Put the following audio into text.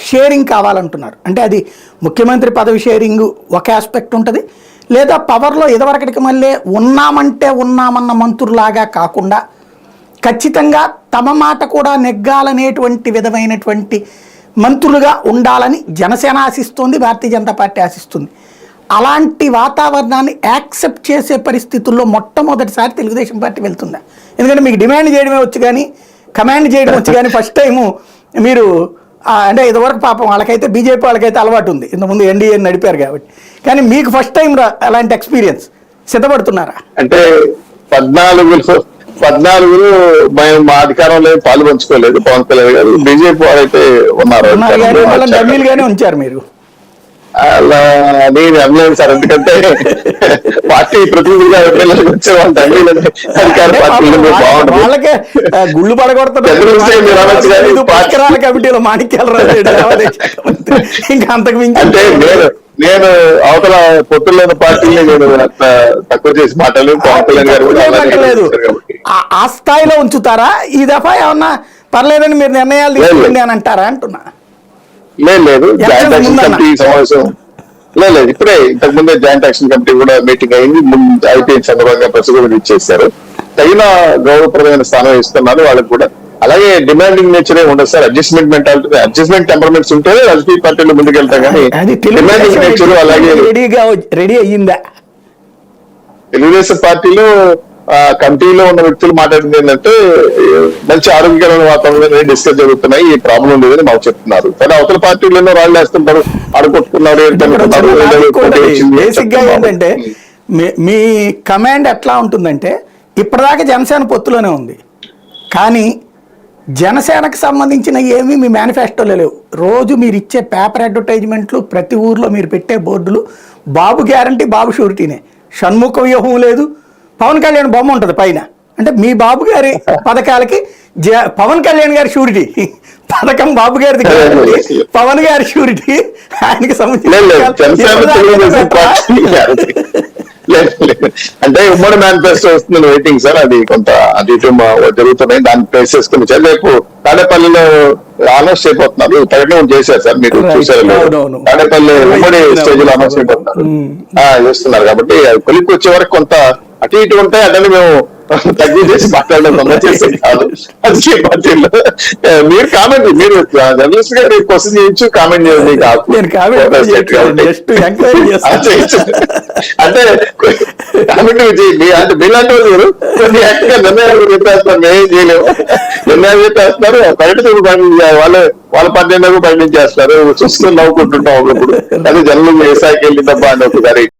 Sharing కావాలంటున్నారు. అంటే అది ముఖ్యమంత్రి పదవి షేరింగ్ ఒక ఆస్పెక్ట్ ఉంటుంది, లేదా పవర్లో ఇదివరకటికి మళ్ళీ ఉన్నామన్న మంత్రులాగా కాకుండా ఖచ్చితంగా తమ మాట కూడా నెగ్గాలనేటువంటి విధమైనటువంటి మంత్రులుగా ఉండాలని జనసేన ఆశిస్తుంది, భారతీయ జనతా పార్టీ ఆశిస్తుంది. అలాంటి వాతావరణాన్ని యాక్సెప్ట్ చేసే పరిస్థితుల్లో మొట్టమొదటిసారి తెలుగుదేశం పార్టీ వెళ్తుందా? ఎందుకంటే మీకు డిమాండ్ చేయడమే వచ్చు కానీ కమాండ్ చేయడం వచ్చు కానీ ఫస్ట్ టైము మీరు అంటే ఇదివరకు పాపం వాళ్ళకైతే బీజేపీ వాళ్ళకైతే అలవాటు ఉంది, ఇంతకుముందు ఎన్డీఏ నడిపారు కాబట్టి. కానీ మీకు ఫస్ట్ టైం అలాంటి ఎక్స్పీరియన్స్ సిద్ధపడుతున్నారా? అంటే 14 మేము మా అధికారంలో పాలు పంచుకోలేదు పవన్ కళ్యాణ్ గారు, బీజేపీ వాళ్ళైతే ఉన్నారు, డమ్మీలుగానే ఉంచారు మీరు. అలా నేను అనలేదు సార్, ఎందుకంటే పార్టీ ప్రతినిధిగా వచ్చే వాళ్ళ అధికార పార్టీలో వాళ్ళకే గుళ్ళు పడగొడతారు కమిటీలో మాణిక్యాలరావు ఇంకా అంతకు మించి. అంటే నేను అవతల పొత్తుల్లోని పార్టీని నేను తక్కువ చేసి మాట్లాడలేదు. పవన్ కళ్యాణ్ గారు లేదు ఆ స్థాయిలో ఉంచుతారా? ఈ దఫా ఏమన్నా పర్లేదని మీరు నిర్ణయాలు తీసుకోండి అని అంటారా అంటున్నా. లేదు జాయింట్ యాక్షన్ కమిటీ సమావేశం లేదు, ఇప్పుడే ఇంతకు ముందే జాయింట్ యాక్షన్ కమిటీ కూడా మీటింగ్ అయింది, అయిపోయిన సందర్భంగా ప్రెస్ కూడా ఇచ్చేసారు. తగిన గౌరవప్రదమైన స్థానం ఇస్తున్నారు వాళ్ళకి కూడా. అలాగే డిమాండింగ్ నేచర్ ఉండదు sir, adjustment mentality, adjustment temperaments ఉంటే రాజకీయ పార్టీలో ముందుకెళ్తాం కానీ డిమాండింగ్ నేచర్ అలాగే రెడీ అయ్యిందా? తెలుగుదేశం పార్టీలో కమిటీలో ఉన్న వ్యక్తులు మాట్లాడింది ఏంటంటే మంచి ఆరోగ్యకరమైన వాతావరణంలో డిస్కస్ జరుగుతున్నాయి, ఈ ప్రాబ్లం లేదని మాకు చెప్తున్నారు. కానీ అవతల పార్టీలలో రాళ్ళు వేస్తుంటారు, ఆడుకొట్టుకున్నారు. బేసిక్ గా ఏంటంటే మీ కమాండ్ ఎట్లా ఉంటుందంటే ఇప్పటిదాకా జనసేన పొత్తులోనే ఉంది, కానీ జనసేనకు సంబంధించిన ఏమీ మీ మేనిఫెస్టోలో లేవు. రోజు మీరు ఇచ్చే పేపర్ అడ్వర్టైజ్మెంట్లు, ప్రతి ఊర్లో మీరు పెట్టే బోర్డులు బాబు గ్యారంటీ బాబు షూరిటీనే, షణ్ముఖ వ్యూహం లేదు, పవన్ కళ్యాణ్ బొమ్మ ఉంటుంది పైన. అంటే మీ బాబు గారి పథకాలకి పవన్ కళ్యాణ్ గారి షూరిటీ, పథకం బాబు గారిది గ్యారంటీ, పవన్ గారి షూరిటీ, ఆయనకి అంటే ఉమ్మడి మేనిఫెస్టో వస్తుంది వెయిటింగ్ సార్, అది కొంత అటు ఇటు జరుగుతున్నాయి, దాన్ని ప్లేస్ చేసుకుని రేపు తాడేపల్లిలో అనౌన్స్ అయిపోతున్నారు, ప్రకటన చేశారు సార్, మీరు చూసారు. తాడేపల్లి ఉమ్మడి స్టేజ్ లో అనౌన్స్ అయిపోతున్నారు చేస్తున్నారు కాబట్టి కొలిక్కి వచ్చే వరకు కొంత అటు ఇటు ఉంటాయి. అదని మేము తగ్గించేసి మాట్లాడడం చేసే కాదు రాజకీయ పార్టీలో. మీరు కామెంట్, మీరు జర్నలిస్ట్ గా క్వశ్చన్ చేయొచ్చు, కామెంట్ చేయండి, అంటే కామెంట్ చేయండి. అంటే మీలాంటి వాళ్ళు కొన్ని యాక్టివ్గా నిర్ణయాలు చెప్పేస్తున్నారు, మేమేం చేయలేము. నిర్ణయాలు చెప్పేస్తున్నారు, పర్యటన వాళ్ళ పార్టీలకు ప్రకటించేస్తారు, చూసుకుని నవ్వుకుంటుంటాం ఒకప్పుడు. అది జర్నలిస్ట్ వ్యవసాయకి వెళ్ళినప్ప అని ఒకసారి